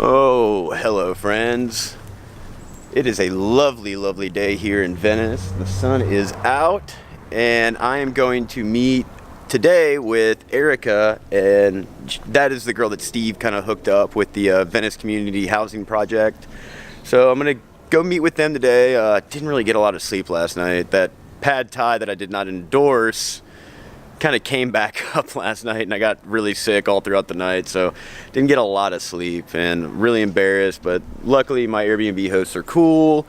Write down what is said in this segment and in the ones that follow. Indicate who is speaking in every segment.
Speaker 1: Oh, hello friends. It is a lovely, lovely day here in Venice. The sun is out and I am going to meet today with Erica, and that is the girl that Steve kind of hooked up with the Venice Community Housing Project. So I'm going to go meet with them today. Didn't really get a lot of sleep last night. That pad thai that I did not endorse kind of came back up last night and I got really sick all throughout the night, so didn't get a lot of sleep and really embarrassed, but luckily my Airbnb hosts are cool.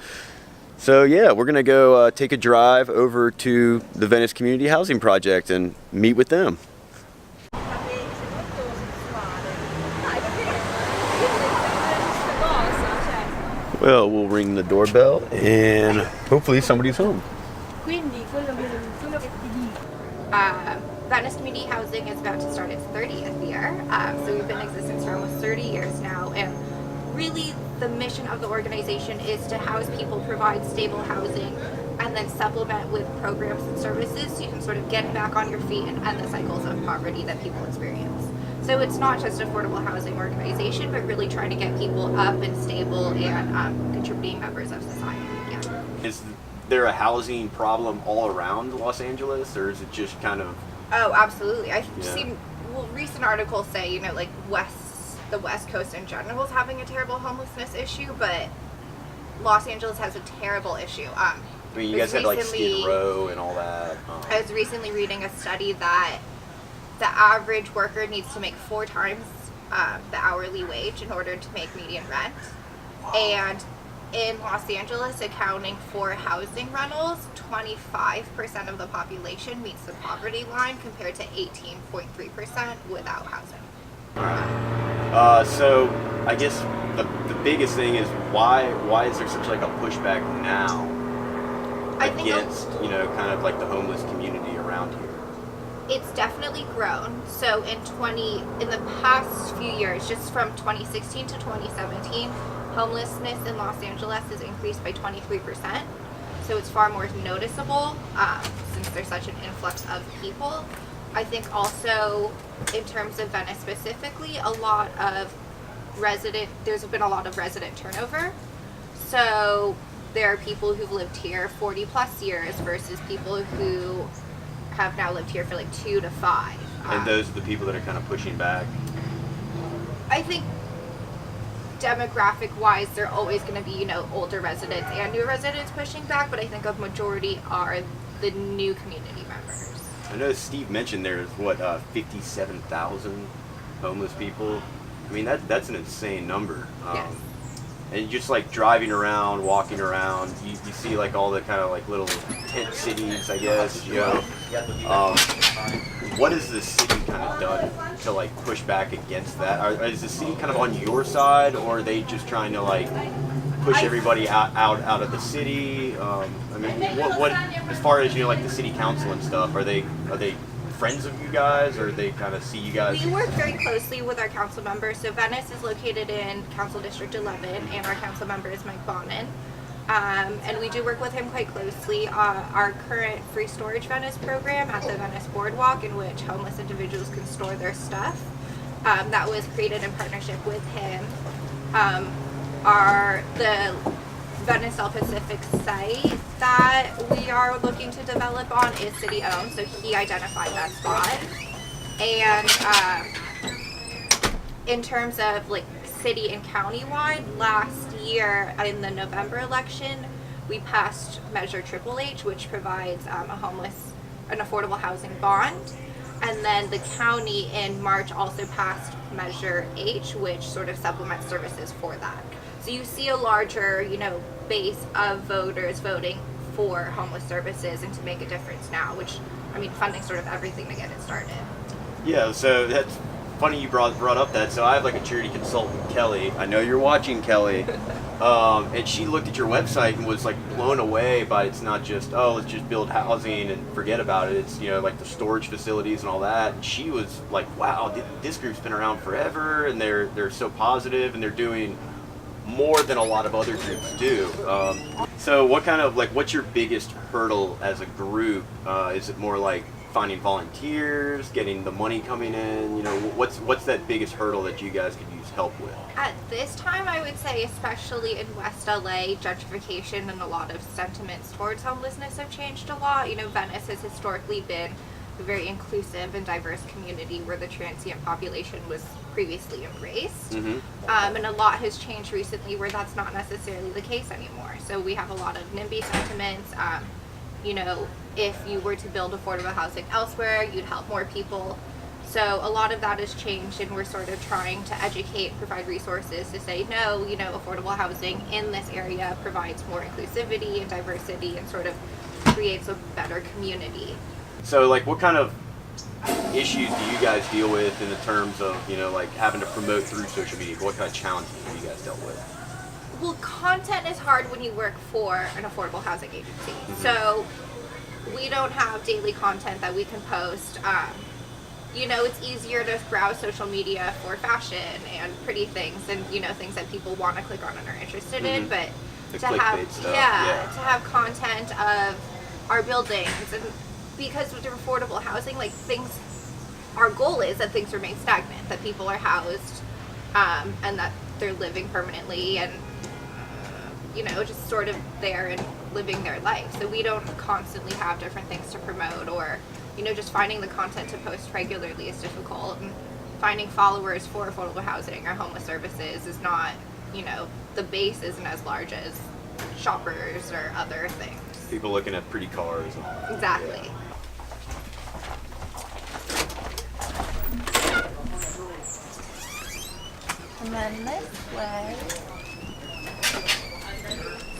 Speaker 1: So yeah, we're gonna go take a drive over to the Venice Community Housing Project and meet with them. Well, we'll ring the doorbell and hopefully somebody's home.
Speaker 2: Venice Community Housing is about to start its 30th year, so we've been in existence for almost 30 years now, and really the mission of the organization is to house people, provide stable housing, and then supplement with programs and services so you can sort of get back on your feet and end the cycles of poverty that people experience. So it's not just an affordable housing organization, but really trying to get people up and stable and contributing members of society. Yeah.
Speaker 1: Is there a housing problem all around Los Angeles, or is it just kind of...
Speaker 2: Oh, absolutely. I've seen recent articles say, like the West Coast in general is having a terrible homelessness issue, but Los Angeles has a terrible issue.
Speaker 1: I mean, you guys had like Skid Row and all that.
Speaker 2: I was recently reading a study that the average worker needs to make 4 times the hourly wage in order to make median rent. Wow. And in Los Angeles, accounting for housing rentals, 25% of the population meets the poverty line compared to 18.3% without housing.
Speaker 1: Alright. So I guess the biggest thing is why is there such like a pushback now against, kind of like the homeless community around here?
Speaker 2: It's definitely grown. So in the past few years, just from 2016 to 2017, homelessness in Los Angeles has increased by 23%. So it's far more noticeable since there's such an influx of people. I think also in terms of Venice specifically, there's been a lot of resident turnover. So there are people who've lived here 40 plus years versus people who have now lived here for like 2 to 5.
Speaker 1: And those are the people that are kind of pushing back?
Speaker 2: I think demographic wise, they're always going to be, older residents and new residents pushing back, but I think a majority are the new community members.
Speaker 1: I know Steve mentioned there's 57,000 homeless people. I mean, that's an insane number.
Speaker 2: Yes.
Speaker 1: And just like driving around, walking around, you see like all the kind of like little tent cities, I guess, what has the city kind of done to like push back against that? Is the city kind of on your side, or are they just trying to like push everybody out of the city? I mean, what as far as like the city council and stuff, are they friends of you guys, or they kind of see you guys?
Speaker 2: We work very closely with our council members. So Venice is located in Council District 11, and our council member is Mike Bonin. And we do work with him quite closely. Our current free storage Venice program at the Venice Boardwalk, in which homeless individuals can store their stuff, that was created in partnership with him. The Venice El Pacific site that we are looking to develop on is city owned, so he identified that spot. And in terms of like city and county wide, last year in the November election, we passed Measure Triple H, which provides an affordable housing bond. And then the county in March also passed Measure H, which sort of supplements services for that. So you see a larger, base of voters voting for homeless services and to make a difference now, which, funding sort of everything to get it started.
Speaker 1: Yeah, so that's funny you brought up that. So I have like a charity consultant, Kelly. I know you're watching, Kelly. And she looked at your website and was like blown away by it's not just, let's just build housing and forget about it. It's, like the storage facilities and all that. And she was like, wow, this group's been around forever, and they're so positive, and they're doing more than a lot of other groups do. So what kind of, what's your biggest hurdle as a group? Is it more like finding volunteers, getting the money coming in? You know, what's that biggest hurdle that you guys could use help with?
Speaker 2: At this time, I would say, especially in West LA, gentrification and a lot of sentiments towards homelessness have changed a lot. You know, Venice has historically been a very inclusive and diverse community where the transient population was previously embraced. And a lot has changed recently where that's not necessarily the case anymore. So we have a lot of NIMBY sentiments. You know, if you were to build affordable housing elsewhere, you'd help more people. So a lot of that has changed, and we're sort of trying to educate, provide resources to say, no, you know, affordable housing in this area provides more inclusivity and diversity and sort of creates a better community.
Speaker 1: So, like, what kind of issues do you guys deal with in the terms of, you know, like having to promote through social media? What kind of challenges have you guys dealt with?
Speaker 2: Well, content is hard when you work for an affordable housing agency. So we don't have daily content that we can post. You know, it's easier to browse social media for fashion and pretty things and, you know, things that people want to click on and are interested in. But to have, to have content of our buildings, and because with affordable housing, like, things, our goal is that things remain stagnant, that people are housed and that they're living permanently and, you know, just sort of there and living their life. So we don't constantly have different things to promote, or, you know, just finding the content to post regularly is difficult, and finding followers for affordable housing or homeless services is not, you know, the base isn't as large as shoppers or other things.
Speaker 1: People looking at pretty cars. And all that.
Speaker 2: Exactly.
Speaker 1: Yeah.
Speaker 2: And then this way.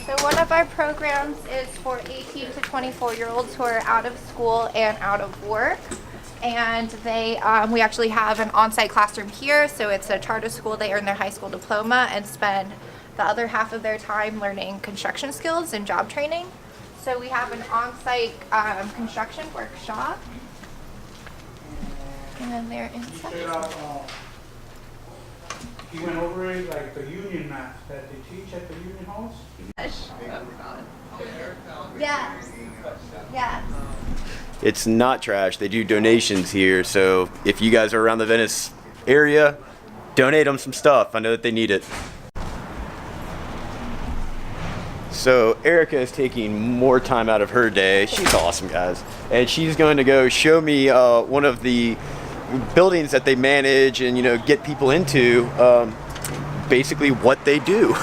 Speaker 2: So one of our programs is for 18 to 24-year-olds who are out of school and out of work. And they, we actually have an on-site classroom here. So it's a charter school. They earn their high school diploma and spend the other half of their time learning construction skills and job training. So we have an on-site construction workshop. And then they're inside.
Speaker 3: He went over it like the union math that they teach at the union halls.
Speaker 2: Yes. Yes.
Speaker 1: It's not trash. They do donations here, so if you guys are around the Venice area, donate them some stuff. I know that they need it. So Erica is taking more time out of her day. She's awesome, guys. And she's going to go show me one of the buildings that they manage and, you know, get people into, basically what they do.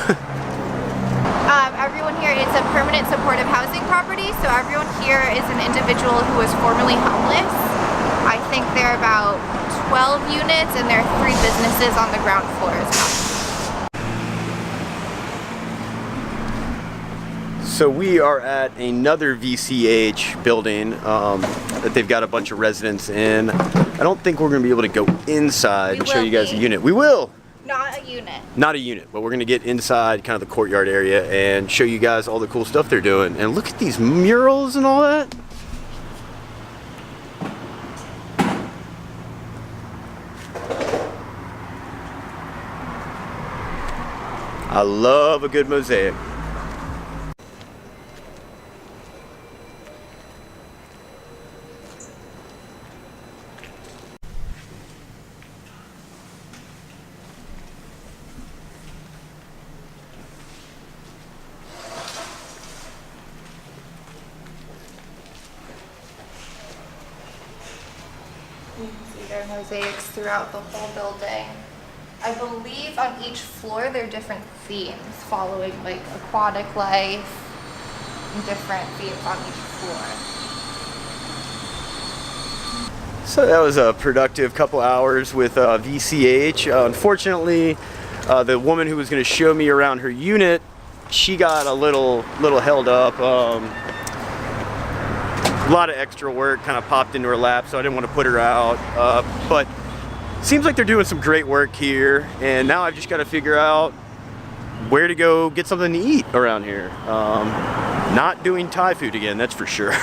Speaker 2: Everyone here is a permanent supportive housing property, so everyone here is an individual who was formerly homeless. I think there are about 12 units, and there are 3 businesses on the ground floor as well.
Speaker 1: So we are at another VCH building that they've got a bunch of residents in. I don't think we're going to be able to go inside and show you guys a unit. We will!
Speaker 2: Not a unit.
Speaker 1: Not a unit, but we're going to get inside kind of the courtyard area and show you guys all the cool stuff they're doing. And look at these murals and all that. I love a good mosaic.
Speaker 2: You can see there are mosaics throughout the whole building. I believe on each floor there are different themes following like aquatic life and different themes on each floor.
Speaker 1: So that was a productive couple hours with VCH. Unfortunately, the woman who was going to show me around her unit, she got a little held up. A lot of extra work kind of popped into her lap, so I didn't want to put her out. But seems like they're doing some great work here, and now I've just got to figure out where to go get something to eat around here. Not doing Thai food again, that's for sure.